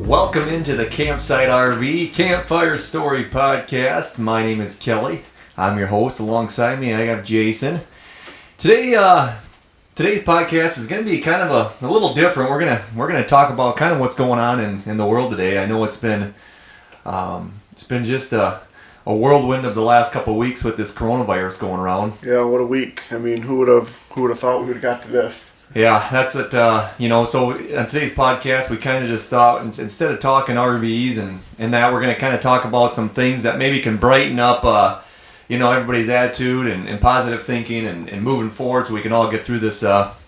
Welcome into the Campsite RV Campfire Story Podcast. My name is Kelly. I'm your host. Alongside me, I have Jason. Today's podcast is going to be kind of a little different. We're gonna talk about kind of what's going on in the world today. I know it's been just a whirlwind of the last couple of weeks with this coronavirus going around. Yeah, what a week. I mean, who would have thought we would have got to this? Yeah, that's it. So on today's podcast, we kind of just thought instead of talking RVs and that, we're going to kind of talk about some things that maybe can brighten up, everybody's attitude and positive thinking and moving forward so we can all get through this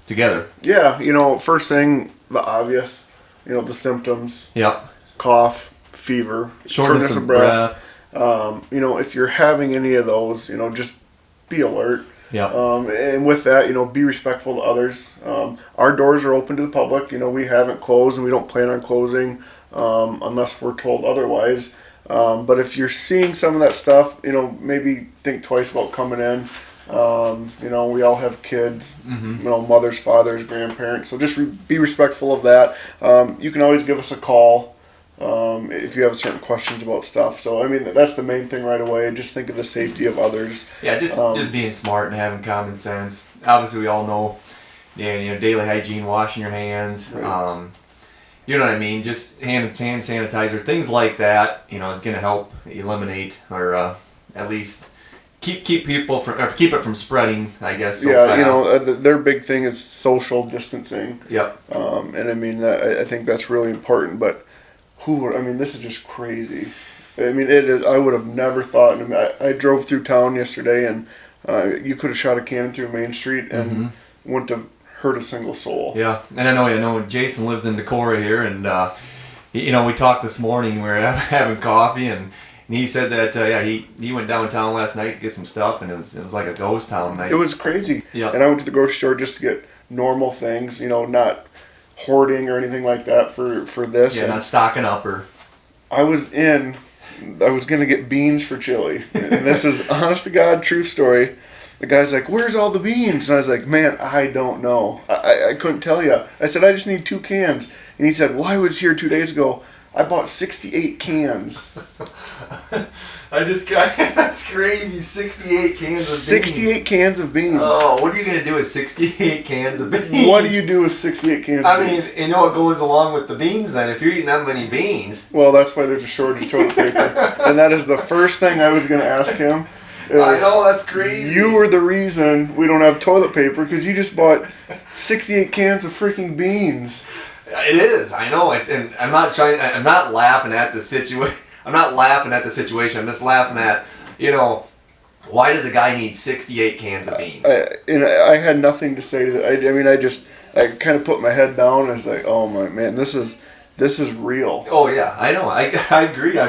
together. Yeah, first thing, the obvious, the symptoms. Yep. Cough, fever, shortness of breath. If you're having any of those, just be alert. Yeah. And with that, be respectful to others. Our doors are open to the public. We haven't closed and we don't plan on closing unless we're told otherwise. But if you're seeing some of that stuff, maybe think twice about coming in. We all have kids, mothers, fathers, grandparents. So just be respectful of that. You can always give us a call. If you have certain questions about stuff. So, that's the main thing right away. Just think of the safety of others. Yeah, just being smart and having common sense. Obviously, we all know, daily hygiene, washing your hands. Right. You know what I mean? Just hand sanitizer, things like that, is going to help eliminate or at least keep people keep it from spreading, I guess, so fast. Their big thing is social distancing. Yep. I think that's really important, but this is just crazy. It is. I would have never thought. I drove through town yesterday, and you could have shot a cannon through Main Street and wouldn't have hurt a single soul. Yeah, and I know Jason lives in Decorah here, and we talked this morning. We were having coffee, and he said that he went downtown last night to get some stuff, and it was like a ghost town night. It was crazy. Yeah. And I went to the grocery store just to get normal things. Not hoarding or anything like that for this. Yeah, not stocking up or... I was going to get beans for chili. And this is honest to God true story. The guy's like, "Where's all the beans?" And I was like, "Man, I don't know. I couldn't tell you." I said, "I just need 2 cans." And he said, "Well, I was here 2 days ago. I bought 68 cans." That's crazy. 68 cans of beans. 68 cans of beans. Oh, what are you going to do with 68 cans of beans? What do you do with 68 cans of beans? It goes along with the beans then. If you're eating that many beans. Well, that's why there's a shortage of toilet paper. And that is the first thing I was going to ask him. I know, that's crazy. You were the reason we don't have toilet paper because you just bought 68 cans of freaking beans. It is. I know. I'm not laughing at the situation. I'm not laughing at the situation. I'm just laughing at, why does a guy need 68 cans of beans? I had nothing to say to that. I kind of put my head down and I was like, oh my man, this is real. Oh yeah, I know. I agree.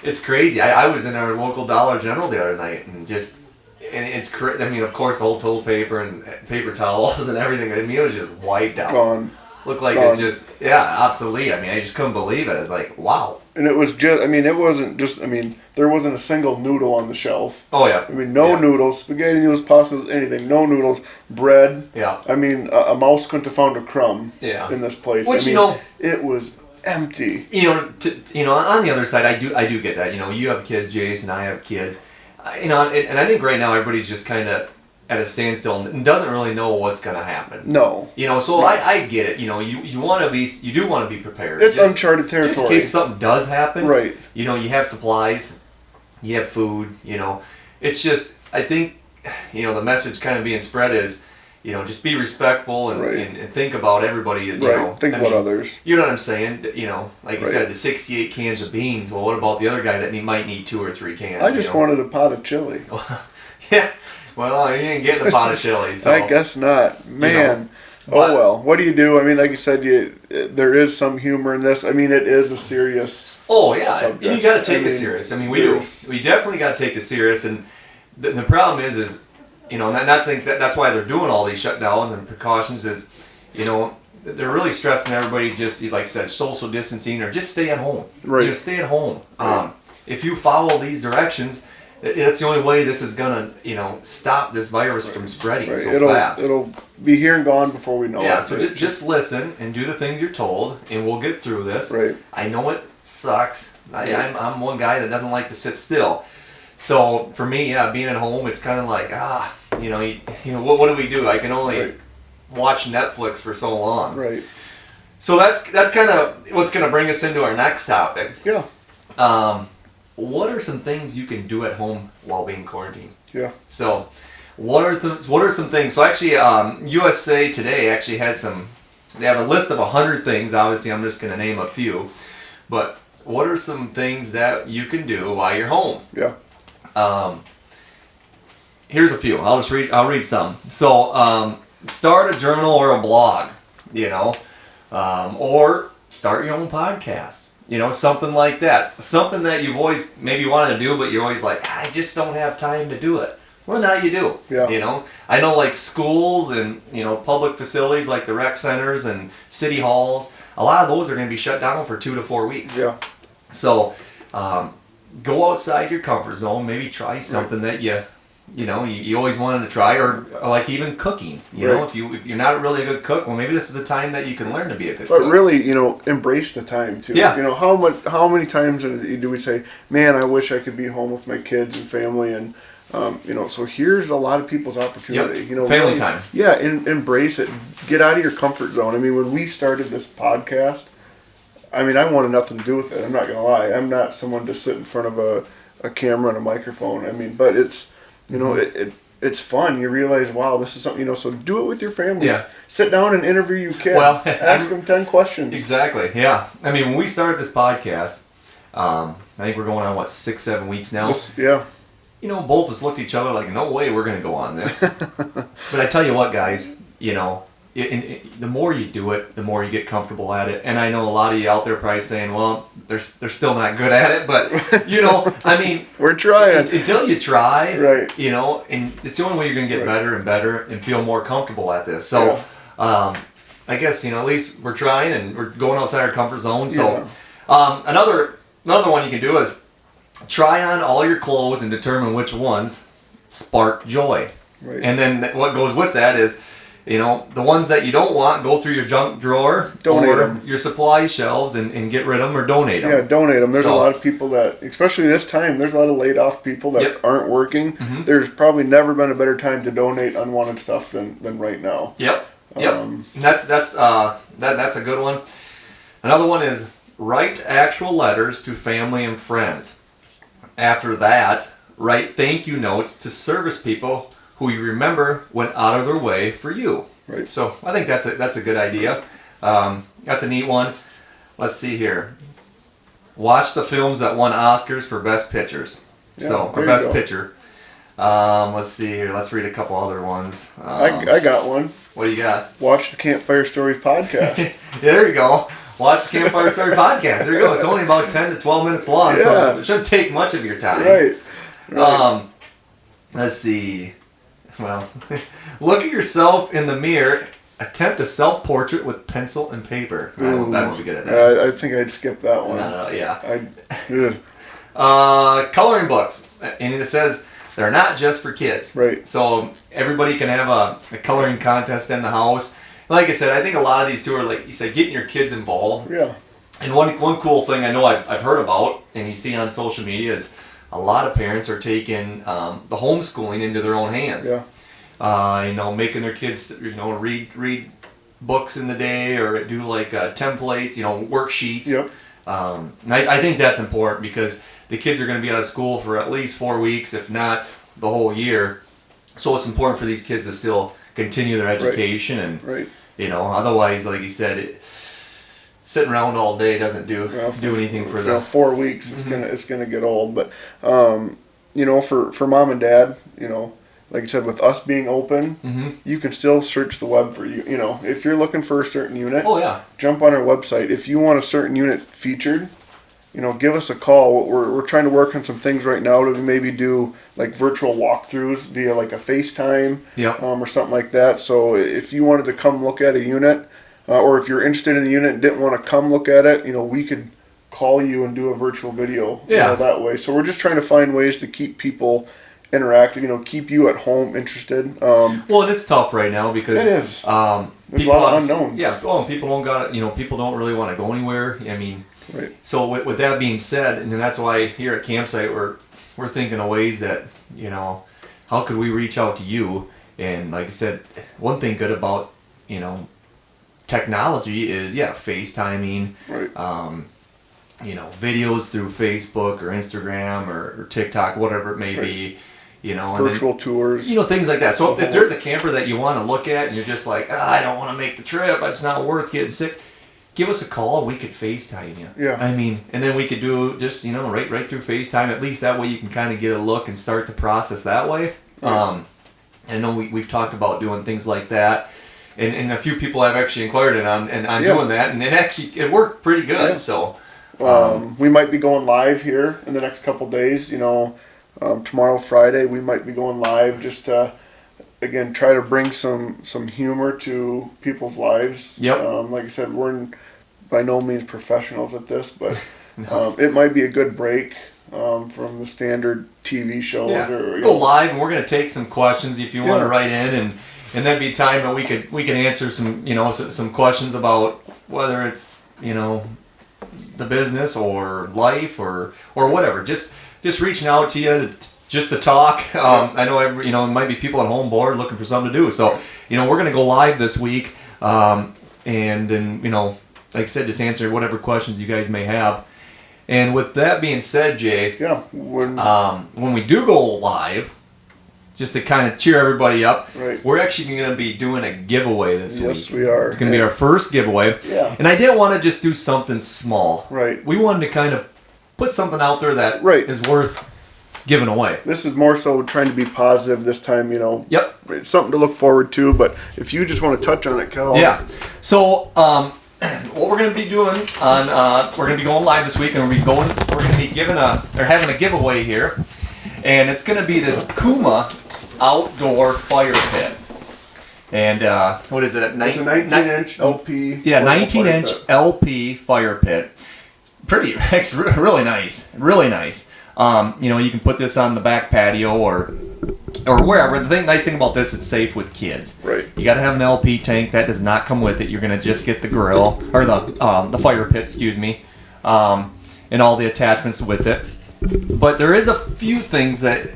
It's crazy. I was in our local Dollar General the other night and it's crazy. Of course, the whole toilet paper and paper towels and everything. It was just wiped out. Gone. Looked like it's just, obsolete. I just couldn't believe it. It's like, wow. And it was just, it wasn't just, there wasn't a single noodle on the shelf. Oh, yeah. Noodles, spaghetti noodles, pasta, anything. No noodles, bread. Yeah. A mouse couldn't have found a crumb in this place. Which, it was empty. On the other side, I do get that. You have kids, Jason, I have kids. And I think right now everybody's just kind of at a standstill and doesn't really know what's going to happen. No. So right. I get it. You do want to be prepared. It's uncharted territory. Just in case something does happen. Right. You have supplies, you have food, It's just, I think, the message kind of being spread is, just be respectful and think about everybody, Think about others. You know what I'm saying? Like you said, the 68 cans of beans. Well, what about the other guy that might need 2 or 3 cans? I just wanted a pot of chili. Yeah. Well, you ain't getting a pot of chili, so. I guess not. Man. Well. What do you do? Like you said, there is some humor in this. It is a serious subject. You got to take it serious. We do. We definitely got to take it serious. And the problem is and that's why they're doing all these shutdowns and precautions is, they're really stressing everybody just, like I said, social distancing or just stay at home. Right. Stay at home. Right. If you follow these directions, It's the only way this is gonna, stop this virus from spreading so fast. It'll be here and gone before we know it. Yeah, so just listen and do the things you're told, and we'll get through this. Right. I know it sucks. I'm one guy that doesn't like to sit still. So for me, being at home, it's kind of like, what do we do? I can only watch Netflix for so long. Right. So that's kind of what's going to bring us into our next topic. Yeah. What are some things you can do at home while being quarantined? Yeah. So, what are some things? So actually, USA Today actually they have a list of 100 things. Obviously, I'm just going to name a few. But what are some things that you can do while you're home? Yeah. Here's a few. I'll read some. So, start a journal or a blog, or start your own podcast. Something like that. Something that you've always maybe wanted to do, but you're always like, I just don't have time to do it. Well, now you do. Yeah. I know like schools and, public facilities like the rec centers and city halls, a lot of those are going to be shut down for 2 to 4 weeks. Yeah. So, go outside your comfort zone. Maybe try something that you always wanted to try, or like even cooking. If you're not really a good cook, well, maybe this is a time that you can learn to be a good cook. But really, embrace the time too. Yeah. How many times do we say, man, I wish I could be home with my kids and family, and so here's a lot of people's opportunity. Yep. Family time. Yeah, embrace it. Get out of your comfort zone. I mean, when we started this podcast, I wanted nothing to do with it. I'm not gonna lie. I'm not someone to sit in front of a camera and a microphone. But it's it's fun. You realize, wow, this is something, so do it with your families. Yeah. Sit down and interview your kid. Well, ask them 10 questions. Exactly, yeah. When we started this podcast, I think we're going on, 6-7 weeks now? Yeah. Both of us looked at each other like, no way we're going to go on this. But I tell you what, guys, the more you do it, the more you get comfortable at it. And I know a lot of you out there probably saying, well, they're still not good at it. But, we're trying. Until you try, right. And it's the only way you're going to get better and better and feel more comfortable at this. So, I guess, at least we're trying and we're going outside our comfort zone. So, another one you can do is try on all your clothes and determine which ones spark joy. Right. And then what goes with that is, the ones that you don't want, go through your junk drawer, donate or them. your supply shelves and get rid of them or donate them. Yeah, donate them. There's a lot of people that, especially this time, there's a lot of laid off people that aren't working. Mm-hmm. There's probably never been a better time to donate unwanted stuff than right now. Yep. And that's a good one. Another one is write actual letters to family and friends. After that, write thank you notes to service people who you remember went out of their way for you. Right. So I think that's a good idea. That's a neat one. Let's see here. Watch the films that won Oscars for Best Pictures. Or Best Picture. Let's see here. Let's read a couple other ones. I got one. What do you got? Watch the Campfire Stories podcast. Yeah, there you go. Watch the Campfire Story podcast. There you go. It's only about 10 to 12 minutes long, so it shouldn't take much of your time. Right. Let's see. Well, look at yourself in the mirror. Attempt a self-portrait with pencil and paper. I won't be good at that. I think I'd skip that one. No, yeah. I'd. Coloring books. And it says they're not just for kids. Right. So everybody can have a coloring contest in the house. Like I said, I think a lot of these two are, like you said, getting your kids involved. Yeah. And one cool thing I know I've heard about, and you see on social media, is a lot of parents are taking the homeschooling into their own hands. Yeah. Making their kids, read books in the day, or do like templates, worksheets. Yep. And I think that's important because the kids are going to be out of school for at least 4 weeks, if not the whole year. So it's important for these kids to still continue their education and otherwise, like you said, sitting around all day doesn't do anything for them. 4 weeks, it's gonna get old. But for mom and dad, like I said, with us being open, you can still search the web for you. If you're looking for a certain unit, jump on our website. If you want a certain unit featured, give us a call. We're trying to work on some things right now to maybe do like virtual walkthroughs via like a FaceTime or something like that. So if you wanted to come look at a unit, or if you're interested in the unit and didn't want to come look at it, we could call you and do a virtual video Yeah. that way. So we're just trying to find ways to keep people interactive, keep you at home interested. Well, and it's tough right now because it is. There's a people lot of unknowns. Yeah, well, people don't got people don't really want to go anywhere. I mean, Right. so with that being said, and then that's why here at Campsite we're thinking of ways that how could we reach out to you? And like I said, one thing good about technology is FaceTiming. Right. Videos through Facebook or Instagram or TikTok, whatever it may be. Virtual tours. Things like that. So if there's a camper that you want to look at and you're just like, I don't want to make the trip, it's not worth getting sick, give us a call. We could FaceTime you. Yeah. I mean, and then we could do just, right through FaceTime. At least that way you can kind of get a look and start the process that way. Right. I know we've talked about doing things like that. And a few people have actually inquired on doing that. And it worked pretty good. Yeah. So we might be going live here in the next couple days. Tomorrow, Friday, we might be going live just to, again, try to bring some humor to people's lives. Yep. Like I said, we're by no means professionals at this, but it might be a good break from the standard TV shows. Yeah. Or Go live, and we're going to take some questions if you want to write in, and that'd be time that we could answer some some questions about whether it's the business or life or whatever. Just reaching out to you just to talk. I know there might be people at home bored looking for something to do. So we're going to go live this week, and then like I said, just answer whatever questions you guys may have. And with that being said, Jay, when we do go live, just to kind of cheer everybody up, we're actually going to be doing a giveaway this week. Yes, we are. It's going to be our first giveaway. Yeah. And I didn't want to just do something small. Right. We wanted to kind of put something out there that is worth giving away. This is more so trying to be positive this time, Yep. It's something to look forward to, but if you just want to touch on it, Cal. Yeah. So, what we're going to be doing we're going to be going live this week, and we're going to be having a giveaway here, and it's going to be this Kuma outdoor fire pit. And what is it? It's a 19-inch LP. Yeah, 19-inch LP fire pit. It's really nice. Really nice. You can put this on the back patio or wherever. The nice thing about this, it's safe with kids. Right. You got to have an LP tank. That does not come with it. You're gonna just get the grill or the fire pit, excuse me, and all the attachments with it. But there is a few things that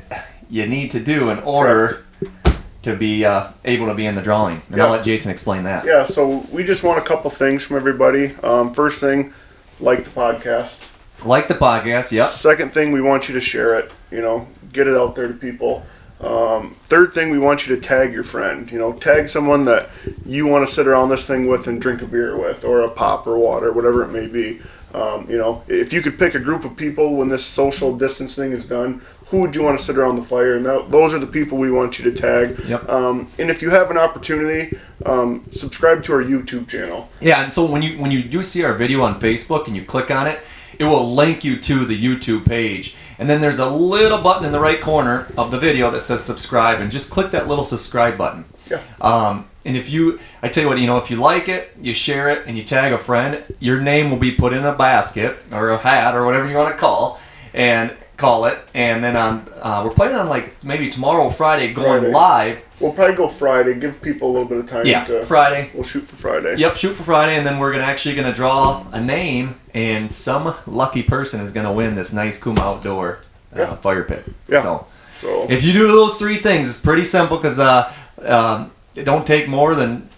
you need to do in order to be able to be in the drawing. And I'll let Jason explain that. Yeah. So we just want a couple things from everybody. First thing, like the podcast. Like the podcast. Yep. Second thing, we want you to share it. Get it out there to people. Third thing, we want you to tag your friend. Tag someone that you want to sit around this thing with and drink a beer with, or a pop or water, whatever it may be. If you could pick a group of people when this social distancing is done, who would you want to sit around the fire? And those are the people we want you to tag. Yep. And if you have an opportunity, subscribe to our YouTube channel. Yeah, and so when you do see our video on Facebook and you click on it, it will link you to the YouTube page. And then there's a little button in the right corner of the video that says subscribe, and just click that little subscribe button. Yeah. And I tell you what, if you like it, you share it, and you tag a friend, your name will be put in a basket or a hat or whatever you want to call it. And then we're planning on maybe tomorrow, Friday, going live. We'll probably go Friday. Give people a little bit of time. Yeah, Friday. We'll shoot for Friday. Yep, shoot for Friday, and then we're actually going to draw a name, and some lucky person is going to win this nice Kuma outdoor fire pit. Yeah. So if you do those three things, it's pretty simple because it don't take more than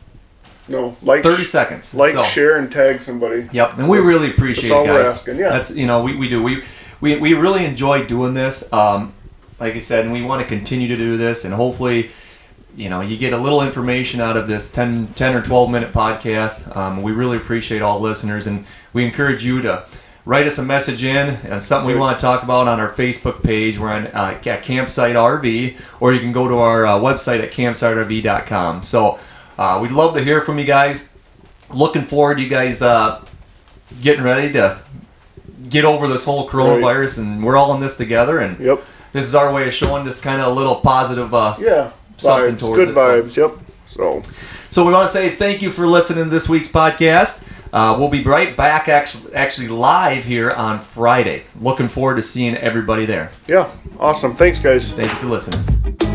30 seconds. Share, and tag somebody. Yep, and we really appreciate that's all it, guys. We're asking. Yeah. That's we do. We really enjoy doing this. Like I said, and we want to continue to do this, and hopefully, you get a little information out of this 10 or 12 minute podcast. We really appreciate all listeners, and we encourage you to write us a message in, something we want to talk about on our Facebook page. We're on at Campsite RV, or you can go to our website at campsiterv.com. So we'd love to hear from you guys. Looking forward to you guys getting ready to get over this whole coronavirus, and we're all in this together. And this is our way of showing this kind of a little positive something vibes, towards good vibes. So we want to say thank you for listening to this week's podcast. We'll be right back actually live here on Friday. Looking forward to seeing everybody there. Yeah, awesome. Thanks, guys. Thank you for listening.